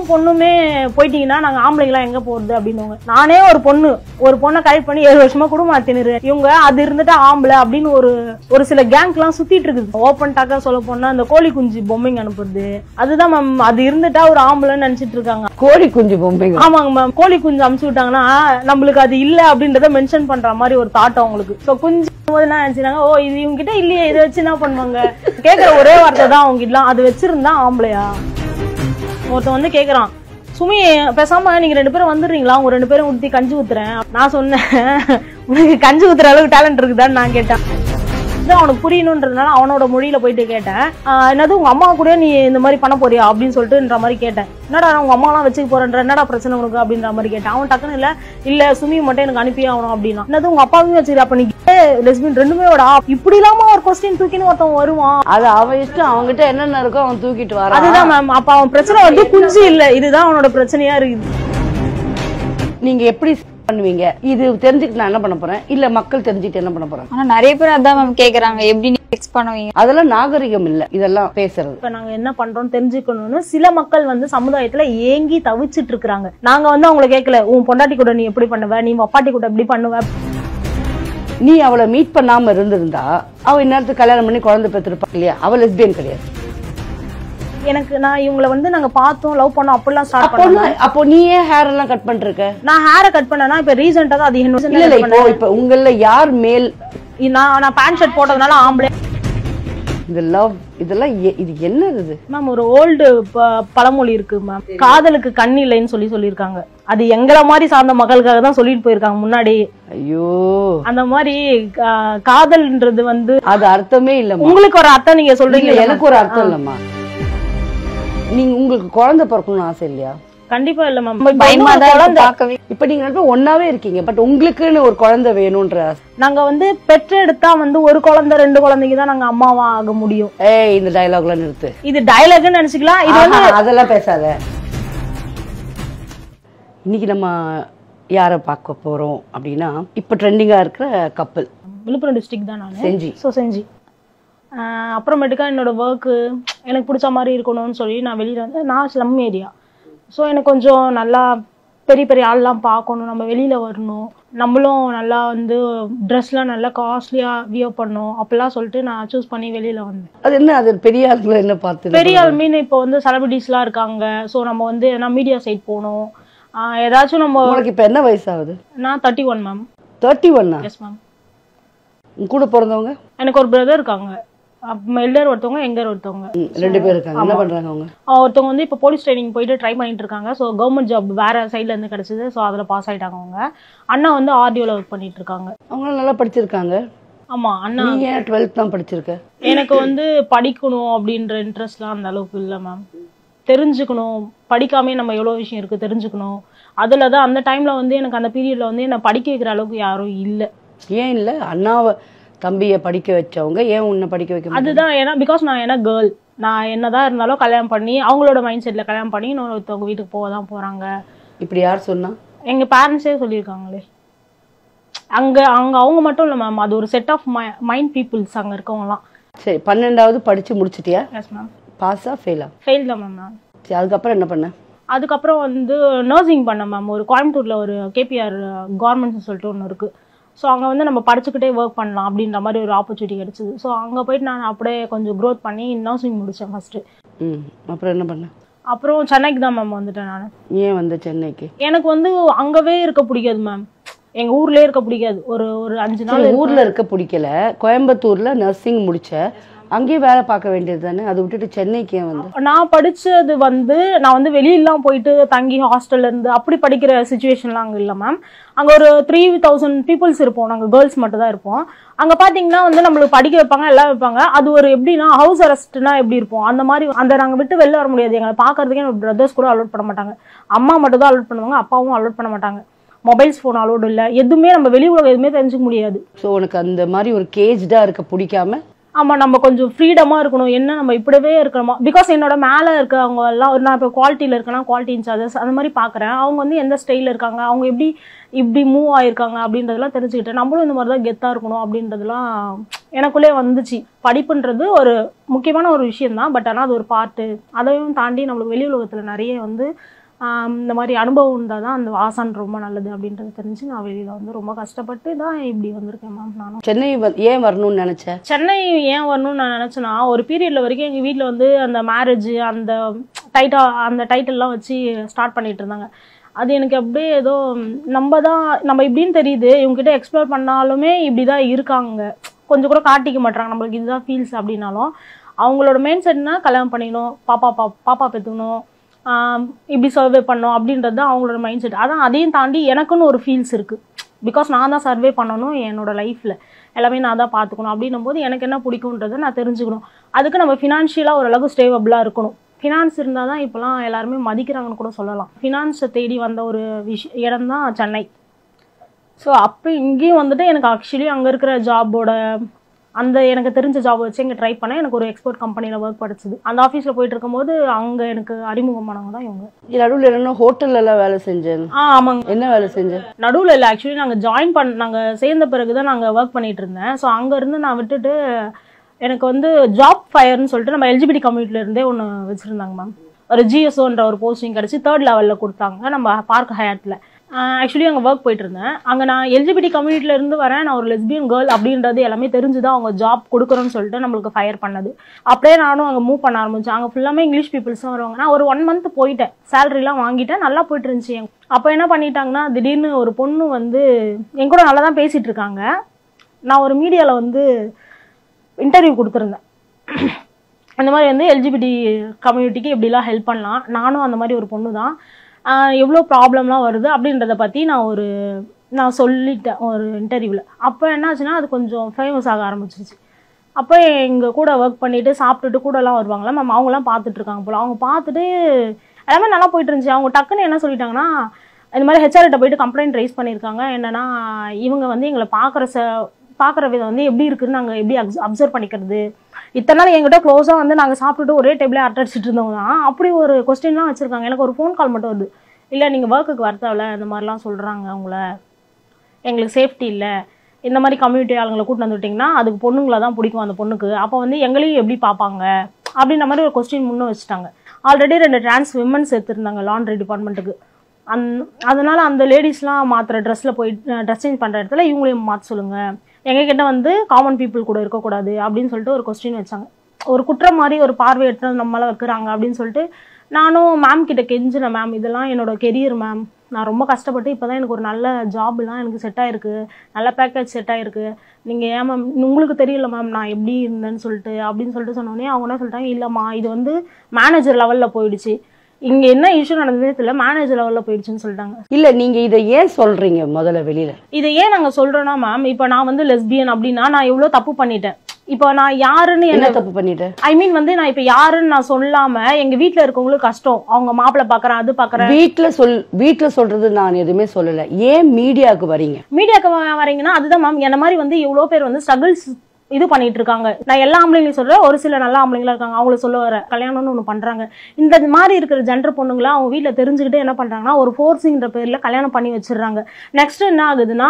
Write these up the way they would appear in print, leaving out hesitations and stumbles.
பையனும் பொண்ணுமே போயிட்டீங்கன்னா நாங்க ஆம்பளைங்களா எங்க போறது அப்படின்னு. நானே ஒரு பொண்ணை கரெக்ட் பண்ணி 7 வருஷமா குடும்பம் நடத்தினு இவங்க அது இருந்துட்டா ஆம்பளை அப்படின்னு ஒரு சில கேங்க் எல்லாம் சுத்திட்டு இருக்குது. ஓப்பன் டாக்கா சொல்ல போனா அந்த கோழி குஞ்சு பொம்மைங்க அனுப்புறது, அதுதான் மேம். அது இருந்துட்டா ஒரு ஆம்பளைன்னு நினைச்சிட்டு இருக்காங்க. கோழி குஞ்சு பொம்மைங்க? ஆமாங்க மேம். கோழி குஞ்சு அமுச்சு விட்டாங்கன்னா நம்மளுக்கு அது இல்ல அப்படின்றத மென்ஷன் பண்ற மாதிரி ஒரு தாட் அவங்களுக்கு. சோ குஞ்சு நினைச்சாங்க, ஓ இது இவங்க கிட்ட இல்லையே, இதை வச்சு என்ன பண்ணுவாங்க கேக்குற ஒரே வார்த்தை தான் அவங்க கிட்ட, அது வச்சிருந்தா ஆம்பளையா. ஒருத்தன் வந்து கேக்குறான், சுமி பேசாம நீங்க 2 பேரும் வந்துடுறீங்களா, உங்க 2 பேரும் ஊத்தி கஞ்சி ஊத்துறேன். நான் சொன்னேன், உனக்கு கஞ்சி ஊத்துற அளவுக்கு டேலண்ட் இருக்குதான்னு நான் கேட்டேன். அவனுக்கு புரியணும்ன்றதுனால அவனோட மொழியில போயிட்டு கேட்டேன், என்னது உங்க அம்மா கூட நீ இந்த மாதிரி பண்ண போறியா அப்படின்னு சொல்லிட்டுன்ற மாதிரி கேட்டேன். என்னடா உங்க அம்மா எல்லாம் வச்சுக்க போறேன்ற, என்னடா பிரச்சனை உனக்கு அப்படின்ற மாதிரி கேட்டேன். அவன் டக்குன்னு இல்ல சுமி மட்டும் எனக்கு அனுப்பியே ஆகணும் அப்படின்னா. என்னது உங்க அப்பாவையும் வச்சுக்கிற, அப்ப நீ லெஸ்பியன் 2மே விடா இப்படி இல்லாம ஒரு கொஸ்டின் தூக்கின்னு ஒருத்தன் வருவான். அது அவன் இஷ்டம், அவங்ககிட்ட என்னென்ன இருக்கோ அவன் தூக்கிட்டு வரான். அதுதான் மேம். அப்ப அவன் பிரச்சனை வந்து குஞ்சு இல்ல, இதுதான் அவனோட பிரச்சனையா இருக்குது. நீங்க எப்படி பண்ணுவீங்க? இது தெரிஞ்சுக்கிட்டு நான் என்ன பண்ண போறேன், இல்ல மக்கள் தெரிஞ்சுக்கிட்டு என்ன பண்ண போறேன்? ஆனா நிறைய பேர் அதான் மேம் கேக்குறாங்க, எப்படி நீ ஃபிக்ஸ் பண்ணுவீங்க? அதெல்லாம் நாகரிகம் இல்ல இதெல்லாம் பேசுறது. இப்ப நாங்க என்ன பண்றோம் தெரிஞ்சுக்கணும்னு சில மக்கள் வந்து சமுதாயத்துல ஏங்கி தவிச்சிட்டு இருக்காங்க. நாங்க வந்து அவங்களை கேட்கல, உன் பொண்டாட்டி கூட நீ எப்படி பண்ணுவ, நீ அப்பாட்டி கூட எப்படி பண்ணுவ. நீ அவளை மீட் பண்ணாம இருந்திருந்தா அவ இந்நேரத்துக்கு கல்யாணம் பண்ணி குழந்தை பெற்றிருப்பா இல்லையா? அவ லெஸ்பியன் கிடையாது. எனக்கு நான் இவங்களை வந்து நாங்க பார்த்தோம், லவ் பண்ணோம், அப்படிலாம் ஸ்டார்ட் பண்ணோம். அப்போ நீ ஏன் ஹேர் எல்லாம் கட் பண்ணிருக்க? நான் ஹேரை கட் பண்ணேன்னா இப்ப ரீசெண்டா தான் அது என்ன, இப்ப உங்கள யார் மேல்? நான் பேண்ட் ஷர்ட் போட்டதுனால ஆம்பளை. இந்த லவ் இதெல்லாம் இது என்னது மேம்? ஒரு ஓல்டு பழமொழி இருக்கு மேம், காதலுக்கு கண் இல்லைன்னு சொல்லியிருக்காங்க. அது எங்களை மாதிரி சார்ந்த மக்களுக்காக தான் சொல்லிட்டு போயிருக்காங்க முன்னாடி. ஐயோ, அந்த மாதிரி காதல்ன்றது வந்து அது அர்த்தமே இல்ல. உங்களுக்கு ஒரு அர்த்தம் நீங்க சொல்றீங்க, எனக்கு ஒரு அர்த்தம் இல்லம்மா. நீங்க உங்களுக்கு குழந்தை பிறக்கணும்னு ஆசை இல்லையா? கண்டிப்பா இல்ல மேம். இப்ப நீங்க ஒன்னாவே இருக்கீங்க, பட் உங்களுக்குன்னு ஒரு குழந்தை வேணும்ன்ற. நாங்க வந்து பெற்றெடுத்தா வந்து ஒரு குழந்தை 2 குழந்தைக்கு தான் நாங்க அம்மாவா ஆக முடியும். ஏய், இந்த டயலாக்லாம் நிறுத்து. இது டயலாக்னு நினைச்சுக்கலாம். இது வந்து அதெல்லாம் பேசாத. இன்னைக்கு நம்ம யார பார்க்க போறோம் அப்படின்னா, இப்ப ட்ரெண்டிங்கா இருக்கிற கப்பல். விழுப்புரம் டிஸ்ட்ரிக்ட் தான் நான். செஞ்சி. செஞ்சி. அப்புறமேட்டுக்கா என்னோட ஒர்க்கு எனக்கு பிடிச்ச மாதிரி இருக்கணும்னு சொல்லி நான் வெளியில வந்து, நான் ஸ்லம் ஏரியா. ஸோ எனக்கு கொஞ்சம் நல்லா பெரிய பெரிய ஆள்லாம் பார்க்கணும், நம்ம வெளியில வரணும், நம்மளும் நல்லா வந்து ட்ரெஸ்லாம் நல்லா காஸ்ட்லியா வியர் பண்ணணும் அப்படிலாம் சொல்லிட்டு நான் சூஸ் பண்ணி வெளியில வந்தேன். அது என்ன, அது பெரிய ஆளுங்களை என்ன பார்த்து? பெரிய ஆள் மீன் இப்போ வந்து செலிபிரிட்டிஸ்லாம் இருக்காங்க. ஸோ நம்ம வந்து என்ன மீடியா சைட் போகணும், ஏதாச்சும் நம்ம. உங்களுக்கு இப்போ என்ன வயசு ஆகுது? நான் 31 மேம். 31? Yes ma'am. கூட பிறந்தவங்க? எனக்கு ஒரு பிரதர் இருக்காங்க, எல்டர் ஒருத்தவங்க, எங்கர் ஒருத்தவங்க, 2 பேர் இருக்காங்க. என்ன பண்றாங்க அவங்க? ஒருத்தவங்க வந்து இப்போ போலீஸ் ட்ரைனிங் போயிட்டு ட்ரை பண்ணிட்டு இருக்காங்க. ஸோ கவர்மெண்ட் ஜாப் வேற சைட்ல இருந்து கிடைச்சது. ஸோ அதில் பாஸ் ஆயிட்டாங்க அவங்க. அண்ணா வந்து ஆர்டிஓல ஒர்க் பண்ணிட்டு இருக்காங்க. அவங்க நல்லா படிச்சிருக்காங்க. ஆமா. அண்ணா 12th தான் படிச்சிருக்க. எனக்கு வந்து படிக்கணும் அப்படின்ற இன்ட்ரெஸ்ட்லாம் அந்த அளவுக்கு இல்லை மேம். தெரிஞ்சுக்கணும், படிக்காமே நம்ம எவ்வளோ விஷயம் இருக்கு தெரிஞ்சுக்கணும். அதுல தான் அந்த டைம்ல வந்து எனக்கு அந்த பீரியட்ல வந்து என்ன படிக்க வைக்கிற அளவுக்கு யாரும் இல்லை. ஏன் இல்லை? அண்ணாவை தம்பியை படிக்க வச்சவங்க ஏன் உன்னை படிக்க வைக்க? அதுதான் ஏன்னா பிகாஸ் நான் கேர்ள், நான் என்னதான் இருந்தாலும் கல்யாணம் பண்ணி அவங்களோட மைண்ட் செட்ல கல்யாணம் பண்ணி இன்னொருத்தவங்க வீட்டுக்கு போகதான் போறாங்க. இப்படி யார் சொன்னா? எங்க பேரண்ட்ஸே சொல்லியிருக்காங்களே. அங்க அவங்க மட்டும் இல்ல மேம், அது ஒரு செட் ஆஃப் மைண்ட் பீப்புள்ஸ் அங்க இருக்கவங்கலாம். சரி, 12வது படிச்சு முடிச்சிட்டியா? Yes ma'am. பாஸா ஃபெயிலா? ஃபெயில் தான் மேம். நான் சரி, அதுக்கப்புறம் என்ன பண்ண? அதுக்கப்புறம் வந்து நர்சிங் பண்ணேன் மேம். ஒரு கோயம்புத்தூர்ல ஒரு கேபிஆர் கவர்மெண்ட்ஸ் சொல்லிட்டு ஒன்று இருக்கு. ஸோ அங்கே வந்து நம்ம படிச்சுக்கிட்டே ஒர்க் பண்ணலாம் அப்படின்ற மாதிரி ஒரு ஆப்பர்ச்சுனிட்டி கிடைச்சிது. ஸோ அங்கே போயிட்டு நான் அப்படியே கொஞ்சம் க்ரோத் பண்ணி நர்சிங் முடித்தேன் ஃபர்ஸ்ட். அப்புறம் என்ன பண்ணேன்? அப்புறம் சென்னைக்கு தான் மேம் வந்துட்டேன் நான். ஏன் வந்து சென்னைக்கு? எனக்கு வந்து அங்கவே இருக்க பிடிக்காது மேம், எங்கள் ஊர்லேயே இருக்க பிடிக்காது. ஒரு 5 நாள் ஊரில் இருக்க பிடிக்கல, கோயம்புத்தூரில் நர்சிங் முடிச்ச, அங்கேயே வேலை பார்க்க வேண்டியது தானே, அதை விட்டுட்டு சென்னைக்கு ஏன் வந்து? நான் படிச்சது வந்து நான் வந்து வெளியிலாம் போயிட்டு தங்கி ஹாஸ்டல்ல இருந்து அப்படி படிக்கிற சுச்சுவேஷன்லாம் அங்கே இல்லை மேம். அங்கே ஒரு 3000 பீப்புள்ஸ் இருப்போம், நாங்கள் கேர்ள்ஸ் மட்டும் தான் இருப்போம். அங்கே பார்த்தீங்கன்னா வந்து நம்மளுக்கு படிக்க வைப்பாங்க, எல்லாம் வைப்பாங்க. அது ஒரு எப்படின்னா ஹவுஸ் அரெஸ்ட்னா எப்படி இருப்போம் அந்த மாதிரி. அந்த நாங்கள் விட்டு வெளில வர முடியாது. எங்களை பார்க்கறதுக்கே என்னோட பிரதர்ஸ் கூட அலோட் பண்ண மாட்டாங்க. அம்மா மட்டும் தான் அலோட் பண்ணுவாங்க, அப்பாவும் அலோட் பண்ண மாட்டாங்க. மொபைல்ஸ் ஃபோன் அலோடு இல்லை, எதுவுமே நம்ம வெளி உலகம் எதுவுமே தெரிஞ்சுக்க முடியாது. ஸோ உனக்கு அந்த மாதிரி ஒரு கேஜ்டாக இருக்க பிடிக்காம ஆமா நம்ம கொஞ்சம் ஃப்ரீடமா இருக்கணும், என்ன நம்ம இப்படிவே இருக்கணுமா, பிகாஸ் என்னோட மேல இருக்கவங்க எல்லாம் நான் இப்போ குவாலிட்டியில இருக்கேன்னா குவாலிட்டி இன்சார்ஜஸ் அந்த மாதிரி பாக்குறேன். அவங்க வந்து எந்த ஸ்டைல இருக்காங்க, அவங்க இப்படி மூவ் ஆயிருக்காங்க அப்படின்றதெல்லாம் தெரிஞ்சுக்கிட்டேன். நம்மளும் இந்த மாதிரிதான் கெத்தா இருக்கணும் அப்படின்றதுலாம் எனக்குள்ளே வந்துச்சு. படிப்புன்றது ஒரு முக்கியமான ஒரு விஷயம் தான், பட் ஆனால் அது ஒரு பார்ட்டு. அதையும் தாண்டி நம்மளுக்கு வெளி உலகத்துல நிறைய வந்து இந்த மாதிரி அனுபவம் இருந்தால் தான் அந்த ஆசான் ரொம்ப நல்லது அப்படின்றது தெரிஞ்சு நான் வெளியில வந்து ரொம்ப கஷ்டப்பட்டு தான் இப்படி வந்திருக்கேன் மேம். நானும் சென்னை ஏன் வரணும்னு நினைச்சேன்? சென்னை ஏன் வரணும்னு நான் நினைச்சேன்னா, ஒரு பீரியட்ல வரைக்கும் எங்க வீட்டில் வந்து அந்த மேரேஜ் அந்த டைட்டில்லாம் வச்சு ஸ்டார்ட் பண்ணிட்டு இருந்தாங்க. அது எனக்கு அப்படியே ஏதோ நம்ம இப்படின்னு தெரியுது, இவங்ககிட்ட எக்ஸ்ப்ளோர் பண்ணாலுமே இப்படிதான் இருக்காங்க, கொஞ்சம் கூட காட்டிக்க மாட்டாங்க நம்மளுக்கு இதுதான் ஃபீல்ஸ் அப்படின்னாலும். அவங்களோட மெயின் செட்னா கல்யாணம் பண்ணிக்கணும், பாப்பா பெற்றுக்கணும், இப்படி சர்வே பண்ணணும் அப்படின்றது தான் அவங்களோட மைண்ட் செட். அதான் அதையும் தாண்டி எனக்குன்னு ஒரு ஃபீல்ஸ் இருக்கு. பிகாஸ் நான் தான் சர்வே பண்ணணும் என்னோட லைஃப்ல, எல்லாமே நான் தான் பார்த்துக்கணும். அப்படின்னும் போது எனக்கு என்ன பிடிக்கும்ன்றதை நான் தெரிஞ்சுக்கணும். அதுக்கு நம்ம ஃபினான்ஷியலாக ஓரளவுக்கு ஸ்டேபிளாக இருக்கணும். ஃபினான்ஸ் இருந்தால் தான் இப்போலாம் எல்லாருமே மதிக்கிறாங்கன்னு கூட சொல்லலாம். ஃபினான்ஸை தேடி வந்த ஒரு இடம் தான் சென்னை. ஸோ அப்போ இங்கேயும் வந்துட்டு எனக்கு ஆக்சுவலி அங்கே இருக்கிற ஜாபோட எனக்கு தெரிஞ்ச ஜாப் வச்சு இங்கே ட்ரை பண்ணேன். எனக்கு ஒரு எக்ஸ்போர்ட் கம்பெனியில் ஒர்க் படிச்சது. அந்த ஆஃபீஸில் போயிட்டு இருக்கும்போது அங்கே எனக்கு அறிமுகமானவங்க தான் இவங்க. நடுவில் என்ன ஹோட்டல்ல எல்லாம் வேலை செஞ்சேன்? ஆமாங்க. என்ன வேலை செஞ்சேன்? நடுவில் இல்லை, ஆக்சுவலி நாங்கள் சேர்ந்த பிறகு தான் நாங்கள் ஒர்க் பண்ணிட்டு இருந்தேன். ஸோ அங்கேருந்து நான் விட்டுட்டு எனக்கு வந்து ஜாப் ஃபயர்னு சொல்லிட்டு நம்ம எல்ஜிபிடி கம்யூனிட்டில இருந்தே ஒன்று வச்சுருந்தாங்க மேம். ஒரு ஜிஎஸ்ஓன்ற ஒரு போஸ்டிங் கிடச்சி 3rd லெவலில் கொடுத்தாங்க நம்ம பார்க் ஹயாட்டில். ஆக்சுவலி அங்கே ஒர்க் போயிட்டு இருந்தேன். அங்கே நான் எல்ஜிபிடி கம்யூனிட்டில இருந்து வரேன், நான் ஒரு லெஸ்பியன் கேர்ள் அப்படின்றது எல்லாமே தெரிஞ்சுதான் அவங்க ஜாப் கொடுக்குறோன்னு சொல்லிட்டு நம்மளுக்கு ஃபயர் பண்ணது. அப்படியே நானும் அங்கே மூவ் பண்ண ஆரம்பிச்சேன். அங்கே ஃபுல்லாமே இங்கிலீஷ் பீப்புள்ஸ் தான் வருவாங்க. நான் ஒரு 1 month போயிட்டேன், சேலரிலாம் வாங்கிட்டேன், நல்லா போயிட்டு இருந்துச்சு. அப்போ என்ன பண்ணிட்டாங்கன்னா, திடீர்னு ஒரு பொண்ணு வந்து என் கூட நல்லா தான் பேசிட்டு இருக்காங்க. நான் ஒரு மீடியாவில் வந்து இன்டர்வியூ கொடுத்துருந்தேன். அந்த மாதிரி வந்து எல்ஜிபிடி கம்யூனிட்டிக்கு எப்படிலாம் ஹெல்ப் பண்ணலாம், நானும் அந்த மாதிரி ஒரு பொண்ணு தான், எவ்வளோ ப்ராப்ளம்லாம் வருது அப்படின்றத பற்றி நான் சொல்லிட்டேன் ஒரு இன்டர்வியூவில். அப்போ என்னாச்சுன்னா அது கொஞ்சம் ஃபேமஸ் ஆக ஆரம்பிச்சிருச்சு. அப்போ எங்கள் கூட ஒர்க் பண்ணிவிட்டு சாப்பிட்டுட்டு கூடலாம் வருவாங்களா மேம், அவங்களாம் பார்த்துட்ருக்காங்க போல். அவங்க பார்த்துட்டு எல்லாமே நல்லா போயிட்டு இருந்துச்சு. அவங்க டக்குன்னு என்ன சொல்லிட்டாங்கன்னா, இந்த மாதிரி ஹெச்ஆர்கிட்ட போயிட்டு கம்ப்ளைண்ட் ரைஸ் பண்ணியிருக்காங்க. என்னன்னா இவங்க வந்து எங்களை பார்க்குற விதம் வந்து எப்படி இருக்குன்னு நாங்கள் எப்படி அப்சர்வ் பண்ணிக்கிறது, இத்தனை நாள் எங்கிட்ட க்ளோஸாக வந்து நாங்கள் சாப்பிட்டுட்டு ஒரே டேபிளே அட்டடிச்சிட்டு இருந்தவங்க தான் அப்படி ஒரு கொஸ்டின்லாம் வச்சுருக்காங்க. எனக்கு ஒரு ஃபோன் கால் மட்டும் வருது, இல்லை நீங்கள் ஒர்க்குக்கு வரத்தாவில் இந்த மாதிரிலாம் சொல்கிறாங்க, அவங்கள எங்களுக்கு சேஃப்டி இல்லை, இந்த மாதிரி கம்யூனிட்டி ஆளுங்களை கூட்டு வந்துவிட்டிங்கன்னா அதுக்கு பொண்ணுங்களை தான் பிடிக்கும், அந்த பொண்ணுக்கு அப்போ வந்து எங்களையும் எப்படி பார்ப்பாங்க அப்படின்ற மாதிரி ஒரு கொஸ்டின் முன்னே வச்சுட்டாங்க. ஆல்ரெடி 2 டிரான்ஸ் விமன்ஸ் எடுத்துருந்தாங்க லாண்ட்ரி டிபார்ட்மெண்ட்டுக்கு. அதனால அந்த லேடிஸ்லாம் மாத்திர ட்ரெஸ்ஸில் போய் ட்ரெஸ் சேஞ்ச் பண்ணுற இடத்துல இவங்களையும் மாற்ற சொல்லுங்கள், எங்ககிட்ட வந்து காமன் பீப்புள் கூட இருக்கக்கூடாது அப்படின்னு சொல்லிட்டு ஒரு கொஸ்டின் வச்சாங்க. ஒரு குற்றம் மாதிரி ஒரு பார்வை எடுத்து நம்மளால வைக்கிறாங்க அப்படின்னு சொல்லிட்டு நானும் மேம் கிட்ட கெஞ்சினேன். மேம் இதெல்லாம் என்னோட கெரியர் மேம், நான் ரொம்ப கஷ்டப்பட்டு இப்போ தான் எனக்கு ஒரு நல்ல ஜாப்லாம் எனக்கு செட் ஆயிருக்கு, நல்ல பேக்கேஜ் செட் ஆயிருக்கு, நீங்கள் ஏன் மேம் உங்களுக்கு தெரியல மேம் நான் எப்படி இருந்தேன்னு சொல்லிட்டு அப்படின்னு சொல்லிட்டு சொன்னோடனே அவங்க என்ன சொல்லிட்டாங்க, இல்லைம்மா இது வந்து மேனேஜர் லெவலில் போயிடுச்சு, இங்க என்ன இஷ்யூ நடந்ததே தெரியல, மேனேஜர் லெவல்ல போயிடுச்சுன்னு சொல்லிட்டாங்க. இல்ல நீங்க இதை ஏன் சொல்றீங்க முதல்ல வெளியில? இதை ஏன் நாங்க சொல்றோம்னா மேம், இப்ப நான் வந்து லெஸ்பியன் அப்படின்னா நான் எவ்வளவு தப்பு பண்ணிட்டேன். இப்போ நான் யாருன்னு என்ன தப்பு பண்ணிட்டேன், ஐ மீன் வந்து நான் இப்ப யாருன்னு நான் சொல்லாம எங்க வீட்டுல இருக்கவங்களுக்கு கஷ்டம், அவங்க மாப்பிள்ள பாக்குறேன் அது பாக்குறேன். வீட்டுல சொல்றது நான் எதுவுமே சொல்லல. ஏன் மீடியாவுக்கு வரீங்க? மீடியாவுக்கு வரீங்கன்னா அதுதான் மேம், என்ன மாதிரி வந்து இவ்வளவு பேர் வந்து ஸ்ட்ரகிள்ஸ் இது பண்ணிட்டு இருக்காங்க. நான் எல்லா ஆம்பளைங்களையும் சொல்றேன், ஒரு சில நல்ல ஆம்பளைங்களா இருக்காங்க, அவங்கள சொல்ல வர கல்யாணம்னு ஒண்ணு பண்றாங்க. இந்த மாதிரி இருக்கிற ஜெண்டர் பொண்ணுங்களை அவங்க வீட்டுல தெரிஞ்சுக்கிட்டு என்ன பண்றாங்கன்னா ஒரு ஃபோர்ஸிங்கிற பேர்ல கல்யாணம் பண்ணி வச்சிடுறாங்க. நெக்ஸ்ட் என்ன ஆகுதுன்னா,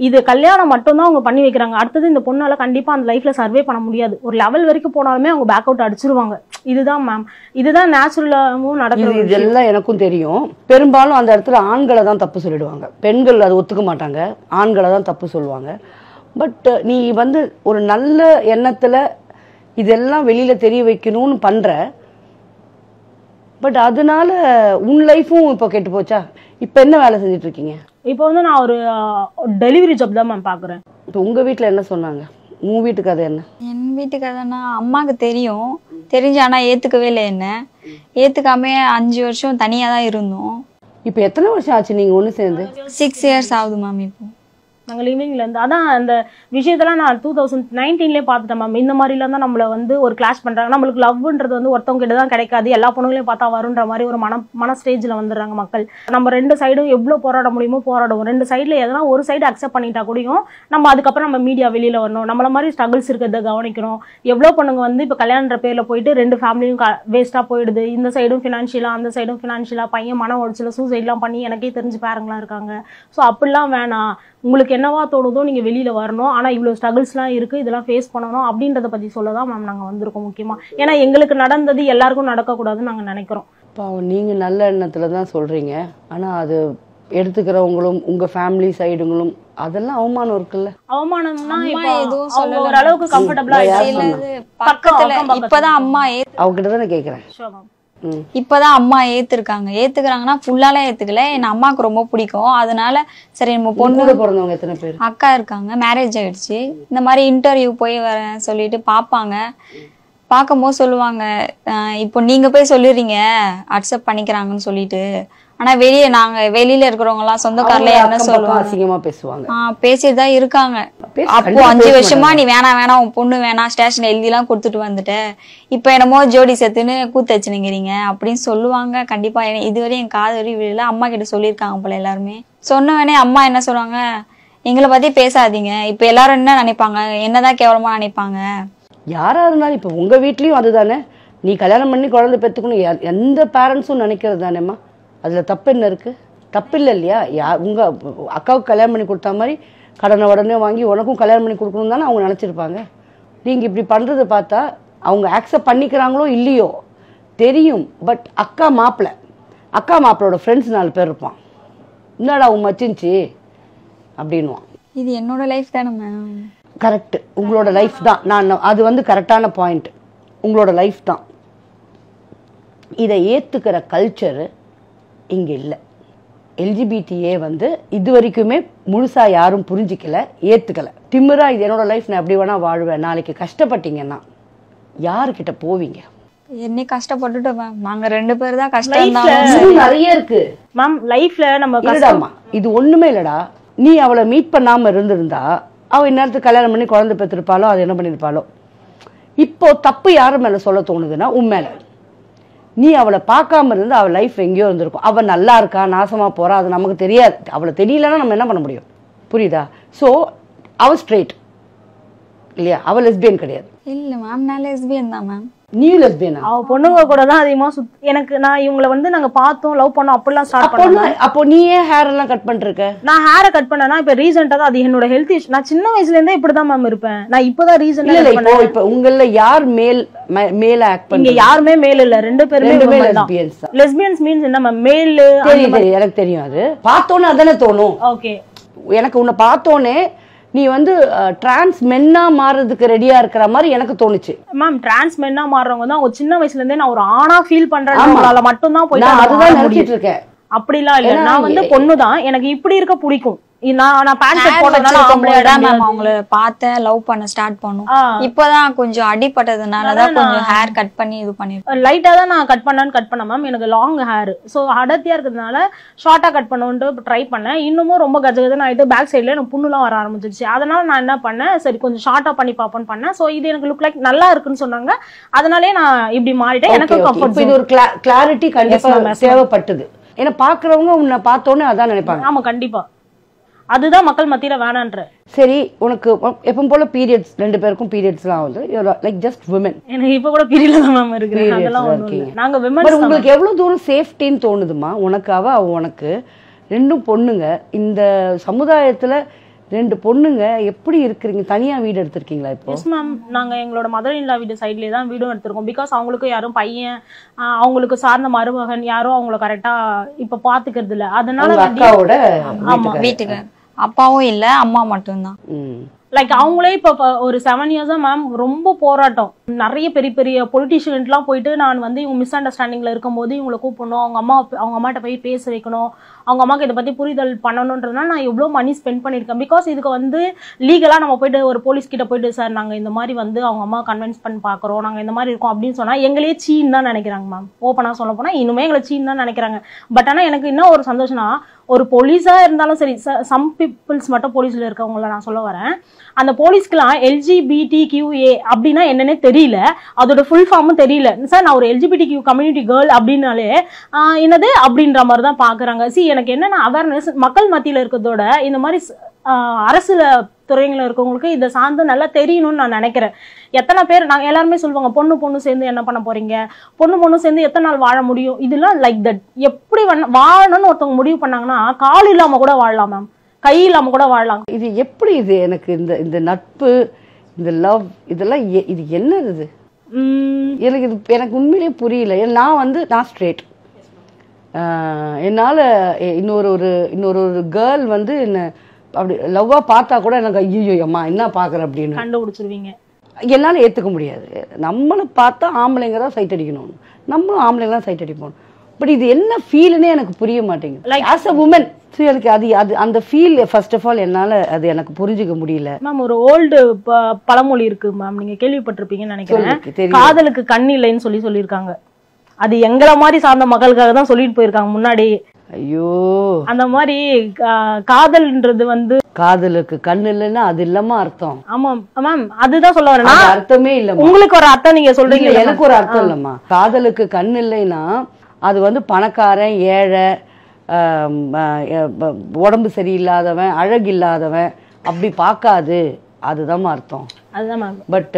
இது கல்யாணம் மட்டும்தான் அவங்க பண்ணி வைக்கிறாங்க. அடுத்தது இந்த பொண்ணால கண்டிப்பா அந்த லைஃப்ல சர்வே பண்ண முடியாது. ஒரு லெவல் வரைக்கும் போனாலுமே அவங்க பேக் அவுட் அடிச்சிருவாங்க. இதுதான் மேம், இதுதான் நேச்சுரலாவும் நடக்குது. இதெல்லாம் எனக்கும் தெரியும். பெரும்பாலும் அந்த இடத்துல ஆண்களை தான் தப்பு சொல்லிடுவாங்க, பெண்கள் அதை ஒத்துக்க மாட்டாங்க, ஆண்களை தான் தப்பு சொல்லுவாங்க. பட் நீ வந்து ஒரு நல்ல எண்ணத்துல இதெல்லாம் வெளியில தெரிய வைக்கணும்னு பண்ற, பட் அதனால உன் லைஃபும் இப்போ கெட்டு போச்சா? இப்போ என்ன வேலை செஞ்சுட்டு இருக்கீங்க? இப்போ வந்து நான் ஒரு டெலிவரி ஜாப் தான் மேம் பாக்குறேன். இப்போ உங்க வீட்டுல என்ன சொன்னாங்க? உன் வீட்டுக்கு அது என்ன? என் வீட்டுக்கு அதனா அம்மாவுக்கு தெரிஞ்சு ஆனா ஏத்துக்கவே இல்லை. என்ன ஏத்துக்காம 5 வருஷம் தனியா தான் இருந்தோம். இப்போ எத்தனை வருஷம் ஆச்சு நீங்க ஒண்ணு சேர்ந்து? 6 years ஆகுது மேம். இப்போ நாங்க லிவிங்ல இருந்து அதான் அந்த விஷயத்தெல்லாம் நான் 2019 பார்த்துட்டேன் மேம். இந்த மாதிரிலாம் தான் நம்மள வந்து ஒரு கிளாஷ் பண்றாங்க. நம்மளுக்கு லவ்ன்றது வந்து ஒருத்தவங்க கிட்ட தான் கிடைக்காது, எல்லா பொண்ணுங்களையும் பார்த்தா வருன்ற மாதிரி ஒரு மன ஸ்டேஜ்ல வந்துடுறாங்க மக்கள். நம்ம ரெண்டு சைடும் எவ்வளவு போராட முடியுமோ போராடுவோம். ரெண்டு சைடுல எதனா ஒரு சைடு அக்செப்ட் பண்ணிட்டா கூடயும் நம்ம அதுக்கப்புறம் நம்ம மீடியா வெளியில வரணும், நம்மள மாதிரி ஸ்ட்ரகிள்ஸ் இருக்கிறத கவனிக்கணும். எவ்வளவு பொண்ணுங்க வந்து இப்ப கல்யாணன்ற பேர்ல போயிட்டு ரெண்டு ஃபேமிலியும் வேஸ்டா போயிடுது. இந்த சைடும் ஃபினான்ஷியலா அந்த சைடும் ஃபினான்ஷியலா பையன் மன உடைச்சல சூசைட்லாம் பண்ணி எனக்கே தெரிஞ்சு பேரங்களா இருக்காங்க. ஸோ அப்படிலாம் வேணாம், உங்களுக்கு என்னவா தோணுதோ நீங்க வெளியில வரணும், ஆனா இவ்வளவு ஸ்ட்ரகிள்ஸ்லாம் இருக்கு, இதெல்லாம் ஃபேஸ் பண்ணணும் அப்படின்றத பத்தி சொல்லதான் மேம் நாங்க வந்திருக்கோம். முக்கியமா ஏன்னா எங்களுக்கு நடந்தது எல்லாருக்கும் நடக்கக்கூடாதுன்னு நாங்க நினைக்கிறோம். பாவம், நீங்க நல்ல எண்ணத்துல தான் சொல்றீங்க, ஆனா அது எடுத்துக்கிறவங்களும் உங்க ஃபேமிலி சைடுங்களும் அதெல்லாம் அவமானம் இருக்குல்ல. அவமானம்னா இப்போ எதுவும் அவங்க ஒரு அளவுக்கு கம்ஃபர்டபுளா பக்கத்துல இப்பதான் அம்மா அவகிட்ட தானே கேக்குறேன். இப்பதான் அம்மா ஏத்துக்கிறாங்கன்னா ஃபுல்லாலாம் ஏத்துக்கல. என் அம்மாவுக்கு ரொம்ப பிடிக்கும், அதனால சரி நம்ம பொண்ணு பிறந்தவங்க எத்தனை பேர் அக்கா இருக்காங்க, மேரேஜ் ஆயிடுச்சு. இந்த மாதிரி இன்டர்வியூ போய் வரேன் சொல்லிட்டு பாப்பாங்க. பார்க்கும்போது சொல்லுவாங்க, இப்போ நீங்க போய் சொல்லிடுறீங்க அக்செப்ட் பண்ணிக்கிறாங்கன்னு சொல்லிட்டு, ஆனா வெளியில இருக்கிறவங்க எல்லாம் சொந்தக்காரல என்ன சொல்லுவாங்க, அசிங்கமா பேசுவாங்க. பேசிட்டு தான் இருக்காங்க. அப்போ 5 வருஷமா நீ வேணாம் உன் பொண்ணு வேணாம் ஸ்டேஷன் எழுதி எல்லாம் கொடுத்துட்டு வந்துட்ட, இப்ப என்னமோ ஜோடி செத்துன்னு கூத்தச்சுனுங்கிறீங்க அப்படின்னு சொல்லுவாங்க. கண்டிப்பா இதுவரை என் காது வரை விழல. அம்மா கிட்ட சொல்லியிருக்காங்க போல எல்லாருமே. சொன்னவனே அம்மா என்ன சொல்றாங்க, எங்களை பத்தி பேசாதீங்க, இப்ப எல்லாரும் என்ன நினைப்பாங்க, என்னதான் கேவலமா நினைப்பாங்க. யாரா இருந்தாலும் இப்ப உங்க வீட்லயும் அதுதானே, நீ கல்யாணம் பண்ணி குழந்தை பெற்றுக்கணும் எந்த பேரண்ட்ஸும் நினைக்கிறது தானேம்மா. அதுல தப்பு என்ன இருக்கு? தப்பு இல்லை இல்லையா? உங்க அக்காவுக்கு கல்யாணம் பண்ணி கொடுத்த மாதிரி கடனை உடனே வாங்கி உனக்கும் கல்யாணம் பண்ணி கொடுக்கணும் தானே அவங்க நினைச்சிருப்பாங்க. நீங்க இப்படி பண்றதை பார்த்தா அவங்க ஆக்செப்ட் பண்ணிக்கிறாங்களோ இல்லையோ தெரியும். பட் அக்கா மாப்பிளோட ஃப்ரெண்ட்ஸ் 4 பேர் இருப்பான், என்னடா உன் மச்சின்ச்சு அப்படின்வான். இது என்னோட லைஃப் தானே மேம். கரெக்ட், உங்களோட லைஃப் தான். நான் அது வந்து கரெக்டான பாயிண்ட், உங்களோட லைஃப் தான். இதை ஏத்துக்கிற கல்ச்சர் இங்க இல்லை. எல்ஜிபிடிஏ வந்து இது வரைக்குமே முழுசா யாரும் புரிஞ்சிக்கல, ஏத்துக்கல. திமிரா இது என்னோட லைஃப், நான் எப்படி வேணா வாழ்வேன். நாளைக்கு கஷ்டப்பட்டீங்கன்னா யாருக்கிட்ட போவீங்க? என்ன கஷ்டப்பட்டுட்டோம் மேம், நாங்க 2 பேர் தான் கஷ்டம் நிறைய இருக்கு மேம் லைஃப்ல. நம்ம கஷ்டமா இது ஒண்ணுமே இல்லடா. நீ அவளை மீட் பண்ணாம இருந்திருந்தா அவ இந்நேரத்துக்கு கல்யாணம் பண்ணி குழந்தை பெற்றிருப்பாளோ, அது என்ன பண்ணிருப்பாளோ. இப்போ தப்பு யாரு மேல சொல்ல தோணுதுன்னா உன் மேல. நீ அவளை பார்க்காம இருந்து அவள் லைஃப் எங்கேயோ இருந்திருக்கும். அவள் நல்லா இருக்கா நாசமா போறா அது நமக்கு தெரியாது. அவளை தெரியலன்னா நம்ம என்ன பண்ண முடியும்? புரியுதா? ஸோ அவள் ஸ்ட்ரெயிட் இல்லையா, அவள் லெஸ்பியன் கிடையாது. இல்ல மேம், நான் லெஸ்பியன் தான் மேம். நீ லெஸ்பியனா? அவ பொண்ணுங்க கூட தான் அதிகமா எனக்கு நான் இவங்களை வந்து நாங்க பார்த்தோம், லவ் பண்ணோம், அப்படிலாம் ஸ்டார்ட் பண்ணோம். அப்போ நீ ஏன் ஹேர் எல்லாம் கட் பண்ணிருக்க? நான் ஹேரை கட் பண்ணேன்னா இப்ப ரீசெண்டா தான், அது என்னோட ஹெல்த் இஷ்யூ. நான் சின்ன வயசுல இருந்தே இப்படிதான் மேம் இருப்பேன். நான் இப்பதான் ரீசெண்டா இப்ப உங்கள யார் மேல ஆக்ட் பண்ணீங்க? இங்க யாருமே மேல் இல்ல, 2 பேருமே லெஸ்பியன்ஸ். லெஸ்பியன்ஸ் மீன்ஸ் என்ன மேம்? மேல் எனக்கு தெரியும். அது பார்த்தோன்னே அதானே தோணும். ஓகே, எனக்கு உன்னை பார்த்தோன்னே நீ வந்து டிரான்ஸ் மென்னா மாறதுக்கு ரெடியா இருக்கிற மாதிரி எனக்கு தோணுச்சு. மேம் டிரான்ஸ் மென்னா மாறுறவங்க தான் அவங்க சின்ன வயசுல இருந்தே நான் ஒரு ஆணா ஃபீல் பண்றேன் மட்டும் தான் போய் அதுதான் நினைச்சிட்டு இருக்கேன். அப்படிலாம் இல்ல, நான் வந்து பொண்ணுதான், எனக்கு இப்படி இருக்க பிடிக்கும். நான் பேண்ட் போட்டதால அவங்கள பார்த்தேன், லவ் பண்ண ஸ்டார்ட் பண்ணும். இப்பதான் கொஞ்சம் அடிபட்டதுனாலதான் கொஞ்சம் ஹேர் கட் பண்ணி இது பண்ணிருக்கேன். லைட்டா தான் நான் கட் பண்ணேன் மேம். எனக்கு லாங் ஹேர், சோ அடர்த்தியா இருக்கிறதுனால ஷார்ட்டா கட் பண்ணணும்னு ட்ரை பண்ணேன். இன்னமும் ரொம்ப கஜகஜன்னு ஆயிட்டு பேக் சைட்ல எனக்கு புண்ணுலாம் வர ஆரம்பிச்சிருச்சு. அதனால நான் என்ன பண்ணேன், சரி கொஞ்சம் ஷார்ட்டா பண்ணி பாப்போன்னு பண்ணேன். சோ இது எனக்கு லுக் லைக் நல்லா இருக்குன்னு சொன்னாங்க, அதனாலே நான் இப்படி மாறிட்டேன். எனக்கு கம்ஃபர்ட். இது ஒரு கிளாரிட்டி கண்டிப்பா தேவைப்பட்டது. ஏன்னா பாக்குறவங்க உன்னை பார்த்தோன்னே அதான் நினைப்பாங்க. ஆமா கண்டிப்பா, அதுதான் மக்கள் மத்தியில வேணான்ற. சரி, உனக்கு எப்பவும் போல பீரியட்ஸ் 2 பேருக்கும் பீரியட்ஸ்லாம் வந்து லைக் ஜஸ்ட் விமன். எனக்கு இப்ப கூட பீரியட்ல தான் மேம் இருக்கு. அதெல்லாம் நாங்க விமன். உங்களுக்கு எவ்வளவு தூரம் சேஃப்டின்னு தோணுதுமா? உனக்கு அவ உனக்கு 2 பொண்ணுங்க. இந்த சமுதாயத்துல 2 பொண்ணுங்க எப்படி இருக்கிறீங்க? தனியா வீடு எடுத்திருக்கீங்களா இப்போ? எஸ் மேம், நாங்க எங்களோட மதர் இன் லா வீடு சைட்லயே தான் வீடும் எடுத்திருக்கோம். பிகாஸ் அவங்களுக்கு யாரும் பையன், அவங்களுக்கு சார்ந்த மருமகன் யாரும் அவங்கள கரெக்டா இப்ப பாத்துக்கிறது இல்ல. அதனால அக்காவோட வீட்டுக்கு அப்பாவும் இல்ல, அம்மா மட்டும்தான். லைக் அவங்களே இப்ப ஒரு 7 இயர்ஸா மேம் ரொம்ப போராட்டம். நிறைய பெரிய பெரிய பொலிட்டிஷியன்ட்லாம் போயிட்டு நான் வந்து இவங்க மிஸ் அண்டர்ஸ்டாண்டிங்ல இருக்கும்போது இவங்களை கூப்பிடணும், அவங்க அம்மாட்ட போய் பேச வைக்கணும், அவங்க அம்மாக்கு இதை பத்தி புரிதல் பண்ணணும்ன்றதுனா நான் எவ்வளவு மணி ஸ்பெண்ட் பண்ணிருக்கேன். பிகாஸ் இதுக்கு வந்து லீகலா நம்ம போயிட்டு ஒரு போலீஸ் கிட்ட போயிட்டு சார் நாங்க இந்த மாதிரி வந்து அவங்க அம்மா கன்வின்ஸ் பண்ணி பாக்குறோம், நாங்க இந்த மாதிரி இருக்கோம் அப்படின்னு சொன்னா எங்களையே சீன் தான் நினைக்கிறாங்க மேம். ஓப்பனா சொல்ல போனா இன்னுமே எங்களை சீன் தான் நினைக்கிறாங்க. பட் ஆனா எனக்கு என்ன ஒரு சந்தோஷம்னா, ஒரு போலீஸா இருந்தாலும் சரி, சம் பீப்புள்ஸ் மட்டும் போலீஸ்ல இருக்கவங்கள நான் சொல்ல வரேன், அந்த போலீஸ்க்குலாம் LGBTQA அப்படின்னா என்னன்னே தெரியல, அதோட ஃபுல் ஃபார்மும் தெரியல. சார் நான் ஒரு LGBTQ கம்யூனிட்டி கேர்ள் அப்படின்னாலே என்னது அப்படின்ற மாதிரி தான் பாக்குறாங்க. எனக்கு என்னன்னா அவேர்னஸ் மக்கள் மத்தியில இருக்கிறதோட இந்த மாதிரி அரசுல துறைகளை இருக்கவங்களுக்கு இதை சார்ந்து நல்லா தெரியணும்னு நான் நினைக்கிறேன். எத்தனை பேர் நாங்க எல்லாருமே சொல்லுவாங்க பொண்ணு சேர்ந்து என்ன பண்ண போறீங்க, பொண்ணு சேர்ந்து எத்தனை நாள் வாழ முடியும், இதெல்லாம் லைக் தட். எப்படி வாழணும்னு ஒருத்தவங்க முடிவு பண்ணாங்கன்னா கால் இல்லாம கூட வாழலாம் மேம், கை இல்லாம கூட வாழலாம். இது எப்படி இது எனக்கு இந்த நட்பு, இந்த லவ், இதெல்லாம் இது என்னது? எனக்கு உண்மையிலேயே புரியல. நான் ஸ்ட்ரெயிட். என்னால இன்னொரு கேர்ள் வந்து என்ன அப்படி லவ்வா பார்த்தா கூட எனக்கு ஐயோ அம்மா என்ன பாக்குற அப்படின்னு கண்டுபிடிச்சிருவீங்க. என்னால ஏத்துக்க முடியாது. நம்மளை பார்த்தா ஆம்பளைங்க தான் சைட் அடிக்கணும், நம்மளும் ஆம்பளைங்க தான் சைட் அடிப்போம். பட் இது என்ன ஃபீல்னே எனக்கு புரிய மாட்டேங்குது. ஆஸ் அ உமன் எனக்கு அது அந்த ஃபீல் ஃபர்ஸ்ட் ஆஃப் ஆல் என்னால அது எனக்கு புரிஞ்சுக்க முடியல. மேம் ஒரு ஓல்டு பழமொழி இருக்கு மேம், நீங்க கேள்விப்பட்டிருப்பீங்கன்னு நினைக்கிறேன். காதலுக்கு கண் இல்லைன்னு சொல்லியிருக்காங்க. அது எங்களை மாதிரி சார்ந்த மக்களுக்காக தான் சொல்லிட்டு போயிருக்காங்க முன்னாடி. ஐயோ, அந்த மாதிரி காதல்ன்றது வந்து காதலுக்கு கண் இல்லைன்னா அது இல்லாம அர்த்தம். ஆமா மேம், அதுதான் சொல்ல வரேன். அர்த்தமே இல்ல. உங்களுக்கு ஒரு அர்த்தம் நீங்க சொல்றீங்க, எனக்கு ஒரு அர்த்தம் இல்லம்மா. காதலுக்கு கண் இல்லைன்னா அது வந்து பணக்காரன், ஏழை, உடம்பு சரியில்லாதவன், அழகு இல்லாதவன் அப்படி பார்க்காது, அதுதான் அர்த்தம். அதுதான் மேம். பட்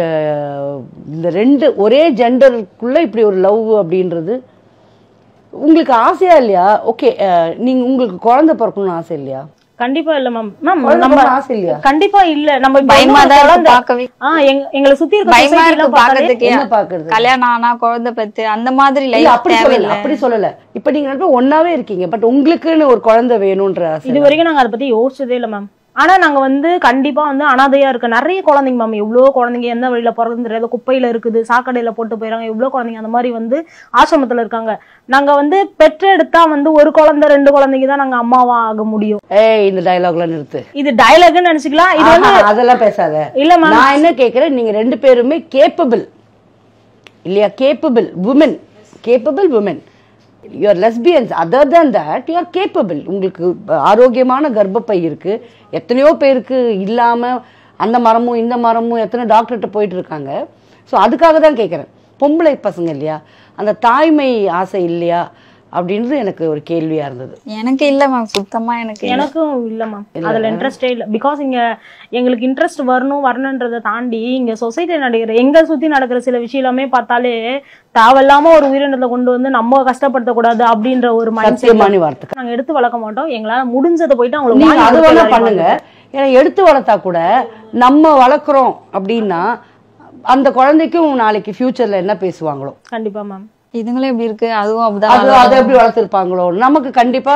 இந்த ஒரே ஜெண்டருக்குள்ள இப்படி ஒரு லவ் அப்படின்றது உங்களுக்கு ஆசையா இல்லையா? ஓகே, நீங்க உங்களுக்கு குழந்தை பிறக்கணும்னு ஆசை இல்லையா? கண்டிப்பா இல்ல மேம். மேம் நம்ம ஆசை இல்லையா? கண்டிப்பா இல்ல. நம்ம பயமா தான் பார்க்கவே, எங்களை சுத்தி இருக்க பயமா இருக்கு பார்க்கிறதுக்கு. என்ன பாக்குறது? கல்யாணம் ஆனா குழந்தை பத்தி அந்த மாதிரி லைஃப் அப்படி சொல்லல. இப்ப நீங்க ஒன்னாவே இருக்கீங்க, பட் உங்களுக்குன்னு ஒரு குழந்தை வேணும்ன்ற ஆசை. இது வரைக்கும் நாங்க அதை பத்தி யோசிச்சதே இல்ல மேம். ஆனா நாங்க வந்து கண்டிப்பா வந்து அனாதையா இருக்க நிறைய குழந்தைங்க மேம், எவ்வளவு குழந்தைங்க எந்த வழியில பிறகுன்னு தெரியாது, குப்பையில இருக்குது, சாக்கடையில போட்டு போயிறாங்க, எவ்வளவு குழந்தைங்க அந்த மாதிரி வந்து ஆசிரமத்துல இருக்காங்க. நாங்க வந்து பெற்றெடுத்தா வந்து ஒரு குழந்தை 2 குழந்தைங்க தான் நாங்க அம்மாவா ஆக முடியும். இந்த டயலாக்ல நிறுத்து. இது டயலாக்னு நினைச்சுக்கலாம். இது வந்து அதெல்லாம் பேசாத. இல்ல மேம், நான் என்ன கேக்குறேன், நீங்க 2 பேருமே கேப்பபிள் இல்லையா? Capable woman. You are lesbians. Other than that, you are capable. உங்களுக்கு ஆரோக்கியமான கர்ப்பப்பை இருக்கு. எத்தனையோ பேருக்கு இல்லாம அந்த மரமும் இந்த மரமும் எத்தனை டாக்டர்கிட்ட போயிட்டு இருக்காங்க. ஸோ அதுக்காக தான் கேட்குறேன். பொம்பளை பசங்க இல்லையா, அந்த தாய்மை ஆசை இல்லையா அப்படின்றது எனக்கு ஒரு கேள்வியா இருந்தது. எனக்கு இல்ல மேம், சுத்தமா எனக்கும் இல்ல மேம். அதுல இன்ட்ரெஸ்டே இல்ல. பிகாஸ் இங்க எங்களுக்கு இன்ட்ரெஸ்ட் வரணுன்றதை தாண்டி இங்க சொசைட்டி நடக்கிற எங்க சுத்தி நடக்கிற சில விஷயம் எல்லாமே பார்த்தாலே தேவையில்லாம ஒரு உயிரினத்தை கொண்டு வந்து நம்ம கஷ்டப்படுத்த கூடாது அப்படின்ற ஒரு மைண்ட் செட் நாங்க எடுத்து வளர்க்க மாட்டோம். எங்களால முடிஞ்சதை போயிட்டு அவங்களுக்கு பண்ணுங்க. ஏன்னா எடுத்து வளர்த்தா கூட நம்ம வளர்க்குறோம் அப்படின்னா அந்த குழந்தைக்கும் நாளைக்கு ஃபியூச்சர்ல என்ன பேசுவாங்களோ. கண்டிப்பா மேம். இதுங்களும் எப்படி இருக்கு, அதுவும் அப்படிதான், அதை எப்படி வளர்த்திருப்பாங்களோ. நமக்கு கண்டிப்பா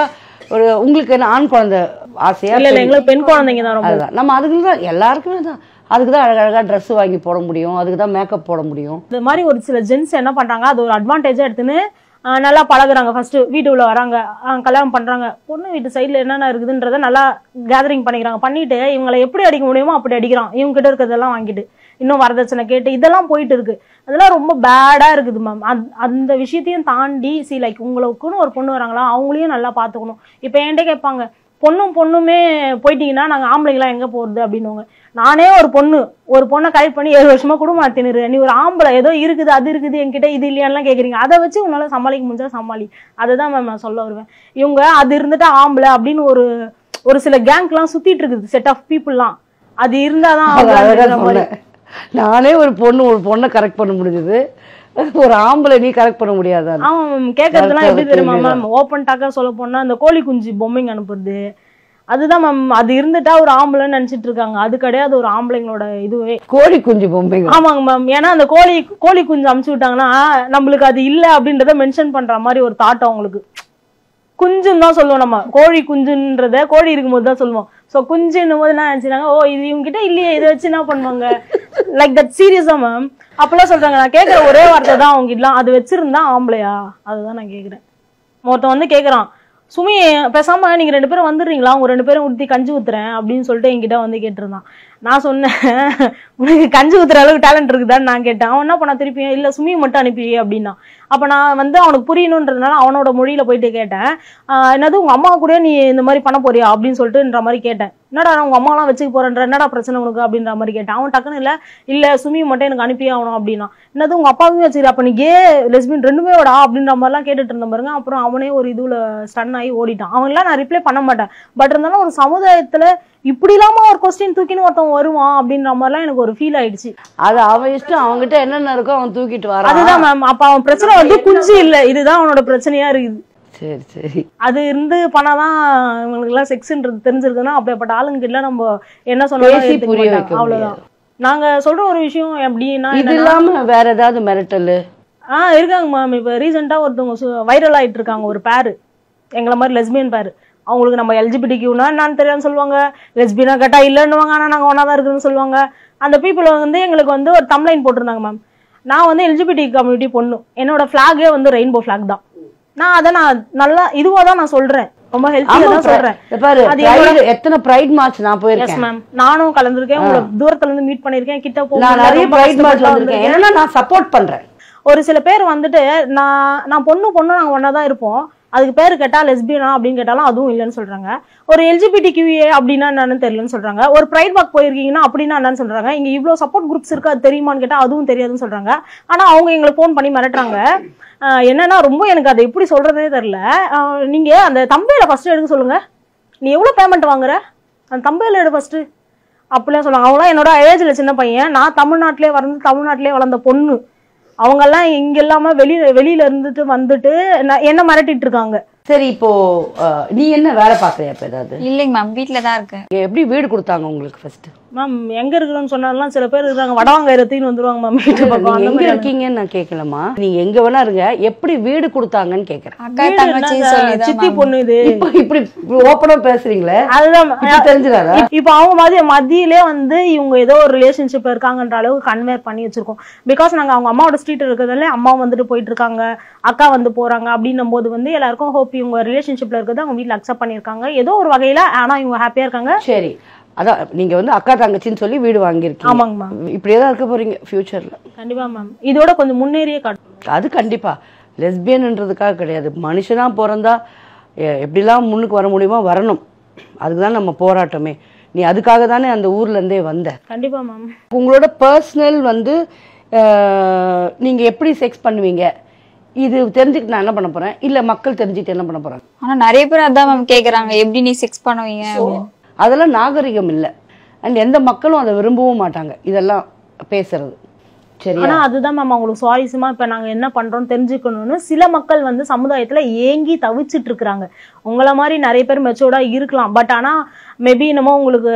ஒரு உங்களுக்கு என்ன ஆண் குழந்தை ஆசையா? இல்ல எங்களுக்கு பெண் குழந்தைங்க தான் ரொம்ப. நம்ம அதுக்குதான் எல்லாருக்குமே தான், அதுக்குதான் அழகழகா ட்ரெஸ் வாங்கி போட முடியும், அதுக்குதான் மேக்கப் போட முடியும். இந்த மாதிரி ஒரு சில ஜென்ஸ் என்ன பண்றாங்க, அது ஒரு அட்வான்டேஜா எடுத்துன்னு நல்லா பழகுறாங்க. ஃபர்ஸ்ட் வீட்டுக்குள்ள வராங்க, கல்யாணம் பண்றாங்க, பொண்ணு வீட்டு சைட்ல என்னென்ன இருக்குதுன்றத நல்லா கேதரிங் பண்ணிக்கிறாங்க. பண்ணிட்டு இவங்களை எப்படி அடிக்க முடியுமோ அப்படி அடிக்கிறான். இவங்க கிட்ட இருக்கிறதெல்லாம் வாங்கிட்டு இன்னும் வரதட்சணை கேட்டு இதெல்லாம் போயிட்டு இருக்கு. அதெல்லாம் ரொம்ப பேடா இருக்குது மேம். அந்த விஷயத்தையும் தாண்டி லைக் உங்களுக்குன்னு ஒரு பொண்ணு வராங்களா, அவங்களையும் நல்லா பாத்துக்கணும். இப்ப என்கிட்ட கேட்பாங்க, பொண்ணுமே போயிட்டீங்கன்னா நாங்க ஆம்பளைங்களாம் எங்க போறது அப்படின்னுவாங்க. நானே ஒரு பொண்ணை கலெக்ட் பண்ணி 7 வருஷமா குடும்பம் நடத்தினு, நீ ஒரு ஆம்பளை ஏதோ இருக்குது அது இருக்குது என்கிட்ட இது இல்லையான்லாம் கேக்குறீங்க. அதை வச்சு உன்னால சமாளிக்க முடிஞ்சா சமாளி. அதுதான் மேம் நான் சொல்ல வருவேன். இவங்க அது இருந்துட்டா ஆம்பளை அப்படின்னு ஒரு சில கேங்க் எல்லாம் சுத்திட்டு இருக்குது, செட் ஆஃப் பீப்புள்லாம். அது இருந்தாதான் நானே ஒரு பொண்ணை கரெக்ட் பண்ண முடிஞ்சது, ஒரு ஆம்பளை நீ கரெக்ட் பண்ண முடியாதா? கேக்குறதுலாம் எப்படி தெரியுமா மேம், ஓப்பன் டாக்கா சொல்ல போனா அந்த கோழி குஞ்சு பொம்மைங்க அனுப்புறது, அதுதான் மேம். அது இருந்துட்டா ஒரு ஆம்பளைன்னு நினைச்சிட்டு இருக்காங்க. அது கிடையாது ஒரு ஆம்பளைங்களோட இதுவே, கோழி குஞ்சு பொம்மைங்க. ஆமாங்க மேம். ஏன்னா அந்த கோழி குஞ்சு அமுச்சு விட்டாங்கன்னா நம்மளுக்கு அது இல்ல அப்படின்றத மென்ஷன் பண்ற மாதிரி ஒரு தாட் அவங்களுக்கு. குஞ்சுன்னு தான் சொல்லுவோம் நம்ம, கோழி குஞ்சுன்றத கோழி இருக்கும்போது தான் சொல்லுவோம். ஸோ குஞ்சுன்னும் போது என்ன நினைச்சாங்க, ஓ இது இவங்க கிட்ட இல்லையே, இதை வச்சு என்ன பண்ணுவாங்க லைக் தட். சீரியஸா மேம் அப்பெல்லாம் சொல்றாங்க. நான் கேட்கற ஒரே வார்த்தை தான் அவங்க கிட்டலாம், அது வச்சிருந்தா ஆம்பளையா, அதுதான் நான் கேட்கிறேன். ஒருத்தன் வந்து கேட்கறான், சுமி பேசாம நீங்க 2 பேரும் வந்துடுறீங்களா, உங்க 2 பேரும் ஊற்றி கஞ்சி ஊத்துறேன் அப்படின்னு சொல்லிட்டு என்கிட்ட வந்து கேட்டிருந்தான். நான் சொன்னேன், உனக்கு கஞ்சி ஊத்துற அளவுக்கு டேலண்ட் இருக்குதான்னு நான் கேட்டேன். அவன் என்ன பண்ணா திருப்பி, இல்ல சுமி மட்டும் அனுப்பி அப்படின்னா. அப்ப நான் வந்து அவனுக்கு புரியணுன்றதுனால அவனோட மொழியில போயிட்டு கேட்டேன், என்னது உங்க அம்மா கூட நீ இந்த மாதிரி பண்ண போறியா அப்படின்னு சொல்லிட்டுன்ற மாதிரி கேட்டேன். என்னடா உங்க அம்மா எல்லாம் வச்சுக்க போறேன்ற, என்னடா பிரச்சனை உனக்கு அப்படின்ற மாதிரி கேட்டேன். அவன் டக்குன்னு இல்ல சுமி மட்டும் எனக்கு அனுப்பியே ஆகணும் அப்படின்னா. என்னது உங்க அப்பாவையும் வச்சுக்கிற, அப்ப நீ கே லெஸ்பியன் 2மே விடா அப்படின்ற மாதிரிலாம் கேட்டுட்டு இருந்த பாருங்க. அப்புறம் அவனே ஒரு இதுல ஸ்டன் ஆகி ஓடிட்டான். அவங்களாம் நான் ரிப்ளை பண்ண மாட்டேன். பட் இருந்தாலும் ஒரு சமுதாயத்துல இப்படி இல்லாம ஒரு கொஸ்டின் தூக்கின்னு ஒருத்தவங்க வருவான் அப்படின்ற மாதிரிலாம் எனக்கு ஒரு ஃபீல் ஆயிடுச்சு. அது அவன் இஷ்டம், அவங்ககிட்ட என்னென்ன இருக்கோ அவன் தூக்கிட்டு வரான். அதுதான் மேம். அப்ப அவன் பிரச்சனை வந்து குஞ்சு இல்ல, இதுதான் அவனோட பிரச்சனையா இருக்குது. சரி சரி, அது இருந்து பண்ணாதான் இவங்களுக்கு எல்லாம் செக்ஸ்ன்றது தெரிஞ்சிருக்குன்னா அப்படிப்பட்ட ஆளுங்க இல்ல நம்ம என்ன சொன்னாலும் புரிய வைக்க அவ்வளவுதான். நாங்க சொல்ற ஒரு விஷயம் எப்படின்னா, இது இல்லாம வேற ஏதாவது மிரட்டல் இருக்காங்க மேம். இப்ப ரீசெண்டா ஒருத்தவங்க வைரல் ஆயிட்டு இருக்காங்க, ஒரு பேரு எங்களை மாதிரி லெஸ்பியன் பேரு. அவங்களுக்கு நம்ம எல்ஜிபிடிக்யூனா என்னன்னு தெரியாதுன்னு சொல்லுவாங்க, லெஸ்பியனா கேட்டா இல்லைன்னுவாங்க, ஆனா நாங்க ஒன்னாதான் இருக்குன்னு சொல்லுவாங்க. அந்த பீப்புள் வந்து எங்களுக்கு வந்து ஒரு தம்ப்லைன் போட்டிருந்தாங்க மேம். நான் வந்து எல்ஜிபிடி கம்யூனிட்டி பொண்ணு, என்னோட ஃபிளாகே வந்து ரெயின்போ ஃபிளாக் தான். நான் அதை நான் நல்லா இதுவா தான் நான் சொல்றேன், ரொம்ப ஹெல்த்தியா தான் சொல்றேன். எத்தனை பிரைட் மார்ச் நான் போயிருக்கேன் மேம், நானும் கலந்துருக்கேன். உங்களை தூரத்துல இருந்து மீட் பண்ணிருக்கேன், கிட்ட போய் நிறைய பிரைட் மார்ச் வந்திருக்கேன். ஏன்னா நான் சப்போர்ட் பண்றேன். ஒரு சில பேர் வந்துட்டு நான் பொண்ணு நாங்க ஒன்னாதான் இருப்போம், அதுக்கு பேரு கேட்டா லெஸ்பியனா அப்படின்னு கேட்டாலும் அதுவும் இல்லைன்னு சொல்றாங்க. ஒரு LGBTQA அப்படின்னா என்னன்னு தெரியலன்னு சொல்றாங்க. ஒரு பிரைட் வாக் போயிருக்கீங்கன்னா அப்படின்னா என்னன்னு சொல்றாங்க. இங்க இவ்வளவு சப்போர்ட் குரூப்ஸ் இருக்கு, அது தெரியுமான்னு கேட்டா அதுவும் தெரியாதுன்னு சொல்றாங்க. ஆனா அவங்க எங்களை போன் பண்ணி மிரட்டுறாங்க. என்னன்னா ரொம்ப எனக்கு அதை எப்படி சொல்றதே தெரியல. நீங்க அந்த தம்பையில ஃபர்ஸ்ட் எடுக்க சொல்லுங்க, நீ எவ்வளவு பேமெண்ட் வாங்குற, அந்த தம்பையில எடு ஃபர்ஸ்ட் அப்படிலாம் சொல்லுவாங்க. அவங்களாம் என்னோட ஏஜ்ல சின்ன பையன், நான் தமிழ்நாட்டிலே வளர்ந்த பொண்ணு. அவங்க எல்லாம் இங்க இல்லாம வெளியில இருந்துட்டு வந்துட்டு என்ன மிரட்டிட்டு இருக்காங்க. சரி, இப்போ நீ என்ன வேலை பாக்குறியா? இப்ப ஏதாவது இல்லைங்க மேம், வீட்டுலதான் இருக்கேன். எப்படி வீடு கொடுத்தாங்க உங்களுக்கு ஃபர்ஸ்ட்? மேம் எங்க இருக்குன்னு சொன்னாலும் சில பேர் இருக்காங்க வடவாங்க வந்துருவாங்க மேம். வீட்டு பக்கம் எங்க இருக்கீங்கன்னு நான் கேட்கலமா, நீங்க எங்க வேணா இருங்க, எப்படி வீடு கொடுத்தாங்கன்னு கேக்குறேன். அக்கா தங்கச்சி சித்தி பொண்ணு இது இப்படி ஓப்பனா பேசுறீங்களே, அதுதான் தெரிஞ்சுதாரா? இப்ப அவங்க மத்தியிலே வந்து இவங்க ஏதோ ஒரு ரிலேஷன்ஷிப் இருக்காங்கன்ற அளவுக்கு கன்வேர் பண்ணி வச்சிருக்கோம். பிகாஸ் நாங்க அவங்க அம்மாவோட ஸ்ட்ரீட் இருக்கிறதுல அம்மா வந்துட்டு போயிட்டு இருக்காங்க, அக்கா வந்து போறாங்க அப்படின்னும் போது வந்து எல்லாருக்கும் ஹோப் இவங்க ரிலேஷன்ஷிப்ல இருக்கிறது அவங்க வீட்டுல அக்செப்ட் பண்ணிருக்காங்க ஏதோ ஒரு வகையில. ஆனா இவங்க ஹாப்பியா இருக்காங்க. சரி, அதான் நீங்க வந்து அக்கா தங்கச்சின்னு சொல்லி வீடு வாங்கியிருக்கீங்க. ஆமாங்க மேம். இப்படியேதான் இருக்க போறீங்க ஃபியூச்சர்ல? கண்டிப்பா மேம், இதோட கொஞ்சம் முன்னேறியே காட்டும். அது கண்டிப்பா. லெஸ்பியன்ன்றதுக்காக கிடையாது, மனுஷனா பிறந்தா எப்படிலாம் முன்னுக்கு வர முடியுமோ வரணும். அதுக்குதான் நம்ம போராட்டமே. நீ அதுக்காக தானே அந்த ஊர்ல இருந்தே வந்த. கண்டிப்பா மேம். உங்களோட பர்சனல் வந்து நீங்க எப்படி செக்ஸ் பண்ணுவீங்க, இது தெரிஞ்சுக்கிட்டு நான் என்ன பண்ண போறேன், இல்ல மக்கள் தெரிஞ்சுக்கிட்டு என்ன பண்ண போறாங்க? ஆனா நிறைய பேர் அதான் மேம் கேக்குறாங்க, எப்படி நீ செக்ஸ் பண்ணுவீங்க? அதெல்லாம் நாகரிகம் இல்ல, அண்ட் எந்த மக்களும் அதை விரும்பவும் மாட்டாங்க இதெல்லாம் பேசுறது. ஆனா அதுதான் மேம் அவங்களுக்கு சுவாரஸ்யமா இப்ப நாங்க என்ன பண்றோம் தெரிஞ்சுக்கணும்னு சில மக்கள் வந்து சமுதாயத்துல ஏங்கி தவிச்சிட்டு இருக்கிறாங்க. உங்களை மாதிரி நிறைய பேர் மெச்சூர்டா இருக்கலாம், பட் ஆனா மேபி என்னமோ உங்களுக்கு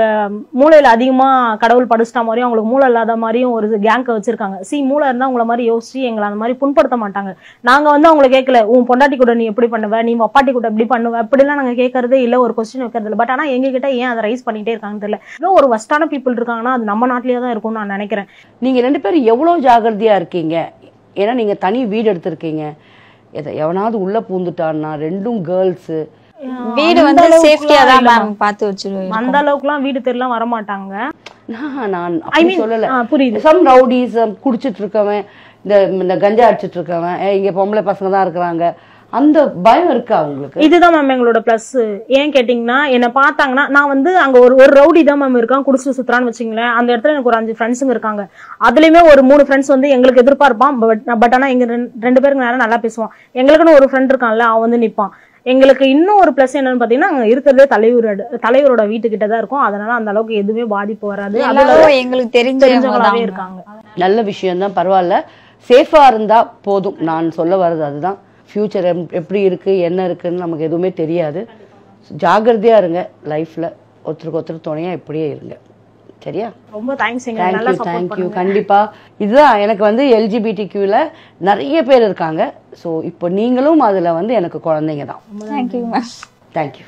மூளையில அதிகமா கடவுள் படுச்சிட்ட மாதிரியும் அவங்களுக்கு மூளை இல்லாத மாதிரியும் ஒரு கேங்க வச்சிருக்காங்க. மூளை இருந்தா உங்களை மாதிரி யோசிச்சு எங்களை அந்த மாதிரி புண்படுத்த மாட்டாங்க. நாங்க வந்து அவங்களை கேட்கல, உன் பொண்டாட்டி கூட நீ எப்படி பண்ணுவ, நீ அப்பாட்டி கூட எப்படி பண்ணுவ, அப்படிலாம் நாங்க கேட்கறதே இல்ல, ஒரு கொஸ்டின் வைக்கிறது இல்லை. பட் ஆனா எங்க கிட்ட ஏன் அதை ரைஸ் பண்ணிட்டே இருக்காங்கன்னு தெரியல. இன்னும் ஒரு வஸ்டான பீப்புள் இருக்காங்கன்னா அது நம்ம நாட்டிலேயே தான் இருக்கும்னு நான் நினைக்கிறேன். நீங்க 2 பேரும் எவ்வளவு ஜாகிரதையா இருக்கீங்க? ஏன்னா நீங்க தனி வீடு எடுத்திருக்கீங்க, எவனாவது உள்ள பூந்துட்டான்னா, 2 கேர்ள்ஸ், வீடு வந்து சேஃப்டியா தான் மேம் பார்த்து வச்சிருவோம். அந்த அளவுக்குலாம் வீடு தெரியலாம் வர மாட்டாங்க. நான் அப்படி சொல்லல. புரியுது. சம் ரவுடிஸ் குடிச்சிட்டு இருக்கவன், இந்த கஞ்சா அடிச்சிட்டு இருக்கவன், இங்க பொம்பளை பசங்க தான் இருக்கிறாங்க, அந்த பயம் இருக்கா உங்களுக்கு? இதுதான் மேம் எங்களோட பிளஸ். ஏன் கேட்டீங்கன்னா, என்ன பார்த்தாங்கன்னா நான் வந்து அங்க ஒரு ரவுடி தான் மேம் இருக்கான், குடிச்சிட்டு சுத்துறான்னு வச்சுங்களேன். அந்த இடத்துல எனக்கு ஒரு 5 ஃப்ரெண்ட்ஸுங்க இருக்காங்க. அதுலயுமே ஒரு 3 ஃப்ரெண்ட்ஸ் வந்து எங்களுக்கு எதிர்பார்ப்பான். பட் ஆனா எங்க 2 பேருக்கு நேரம் நல்லா பேசுவான். எங்களுக்குன்னு ஒரு ஃப்ரெண்ட் இருக்கான்ல, அவன் வந்து நிப்பான். எங்களுக்கு இன்னும் ஒரு பிளஸ் என்னன்னு பாத்தீங்கன்னா, அங்க இருக்கிறதே தலைவரோட வீட்டுக்கிட்ட தான் இருக்கும். அதனால அந்த அளவுக்கு எதுவுமே பாதிப்பு வராது. எங்களுக்கு தெரிஞ்சவங்களாவே இருக்காங்க. நல்ல விஷயம் தான், பரவாயில்ல. சேஃபா இருந்தா போதும். நான் சொல்ல வர்றது அதுதான். ஃபியூச்சர் எப்படி இருக்கு என்ன இருக்குன்னு நமக்கு எதுவுமே தெரியாது. ஜாகிரதையா இருங்க லைஃப்ல, ஒருத்தருக்கு ஒருத்தர் துணையா இப்படியே இருங்க. சரியா? ரொம்ப தேங்க்ஸ். தேங்க்யூ. கண்டிப்பா. இதுதான் எனக்கு வந்து LGBTQல நிறைய பேர் இருக்காங்க. ஸோ இப்போ நீங்களும் அதுல வந்து எனக்கு குழந்தைங்க தான். தேங்க்யூ.